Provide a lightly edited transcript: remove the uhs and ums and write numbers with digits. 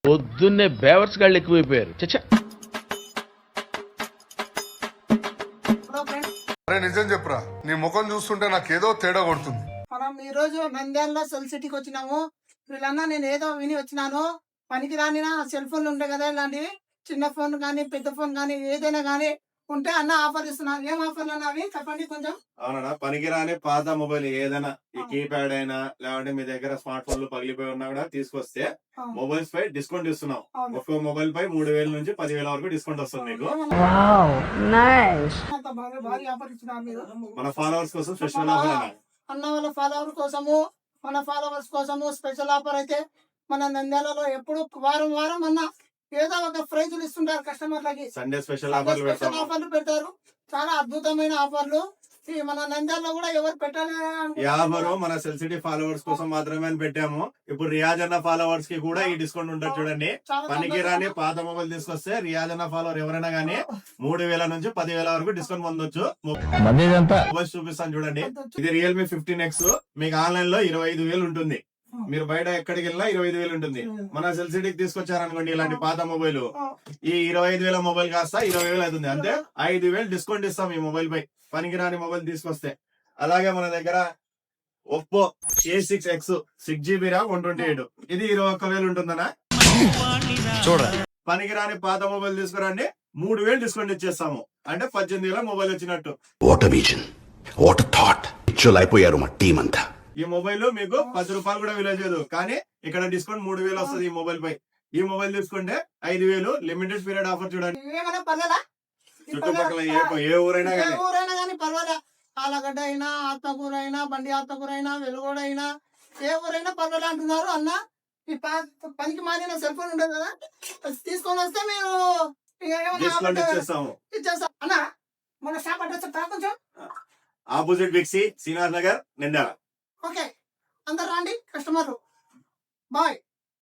పొద్దున్నే బేవర్స్ గాళ్ళు ఎక్కువైపోయారు. చచ్చా. అరే నిజం చెప్పురా, నీ ముఖం చూస్తుంటే నాకేదో తేడా కొడుతుంది. మనం ఈ రోజు నంద్యాలలో సెల్ సిటీకి వచ్చినాము. వీళ్ళన్నా నేను ఏదో విని వచ్చినాను. పనికి రాని సెల్ ఫోన్లు ఉంటాయి కదా, ఇలాంటివి చిన్న ఫోన్ కానీ పెద్ద ఫోన్ కానీ ఏదైనా కానీ ఉంటే అన్న ఆఫర్ ఇస్తున్నారు. ఏం ఆఫర్లు అన్న అవి చెప్పండి కొంచెం. అవునా, పనికిరాని పాత మొబైల్ ఏదైనా ఈ కీప్యాడ్ అయినా లేదంటే మీ దగ్గర స్మార్ట్ ఫోన్లు పగిలిపోయి ఉన్నా కూడా తీసుకొస్తే మొబైల్స్ పై డిస్కౌంట్ ఇస్తున్నాం. ఒక్కో మొబైల్ పై 3,000 నుంచి 10,000 వరకు డిస్కౌంట్ వస్తుంది మీకు. భారీ ఆఫర్ ఇస్తున్నారు మీరు. మన ఫాలోవర్స్ కోసం స్పెషల్ ఆఫర్ అన్న వాళ్ళ ఫాలోవర్ కోసము, మన ఫాలోవర్స్ కోసము స్పెషల్ ఆఫర్ అయితే మన నంద్యాలలో ఎప్పుడు వారం వారం అన్న ఏదో ఒక ప్రైజులు ఇస్తుంటారు కస్టమర్లకి. సండే స్పెషల్ ఆఫర్లు పెడతారు. చాలా అద్భుతమైన ఆఫర్లు మన నంద్యాలలో కూడా ఎవరు పెట్టాలి. యాభరు మన సెల్ సిటీ ఫాలోవర్స్ కోసం మాత్రమే అని పెట్టాము. ఇప్పుడు రియాజ్ అన్న ఫాలోవర్స్ కి కూడా ఈ డిస్కౌంట్ ఉంటుంది చూడండి. పనికి రాని పాత మొబైల్ తీసుకొస్తే రియాజ్ అన్న ఫాలోవర్ ఎవరైనా గానీ 3,000 నుంచి 10,000 వరకు డిస్కౌంట్ పొందొచ్చు. మొబైల్స్ చూపిస్తాను చూడండి. ఇది రియల్మీ 15X. మీకు ఆన్లైన్ లో 25,000 ఉంటుంది. మీరు బయట ఎక్కడికి వెళ్ళినా 25,000 ఉంటుంది. మన సెల్ సిటీకి తీసుకొచ్చారనుకోండి ఇలాంటి పాత మొబైల్, ఈ 25,000 మొబైల్ కాస్త 20,000 అవుతుంది. అంటే 5,000 డిస్కౌంట్ ఇస్తాం ఈ మొబైల్ పై పనికిరాని మొబైల్ తీసుకొస్తే. అలాగే మన దగ్గర ఒప్పో A6X 6GB RAM 128 ఇది 21,000 ఉంటుందనా. చూడండి, పనికిరాని పాత మొబైల్ తీసుకురండి, 3,000 డిస్కౌంట్ ఇచ్చేస్తాము. అంటే 18,000 మొబైల్ వచ్చినట్టు. What vision, what thought. అయిపోయారు మా టీం అంతా. ఈ మొబైల్ మీకు 10 రూపాయలు కూడా విలువ చేయదు, కానీ ఇక్కడ డిస్కౌంట్ 3,000 వస్తుంది ఈ మొబైల్ పై. ఈ మొబైల్ తీసుకుంటే 5,000 లిమిటెడ్ పీరియడ్ ఆఫర్ చూడండి. చుట్టుపక్కల ఏ ఊరైనా కానీ పర్వాలే. ఆలగడ్డ అయినా, ఆత్మకూర అయినా, బండి ఆత్మకూర అయినా, వెలుగోడ అయినా, ఏ ఊరైనా పర్వాలే అంటున్నారు. అన్న ఈ పనికి మారిన సెల్ ఫోన్ ఉండదు కదా, తీసుకొని వస్తే మీరు ఇచ్చేస్తాం. అన్న మన షాప్ అడ్రస్ కొంచెం ఆపోజిట్ బిక్సీ శ్రీనివాస్ నగర్, నంద్యాల. ఓకే, అందరు రండి కస్టమర్లు. బాయ్.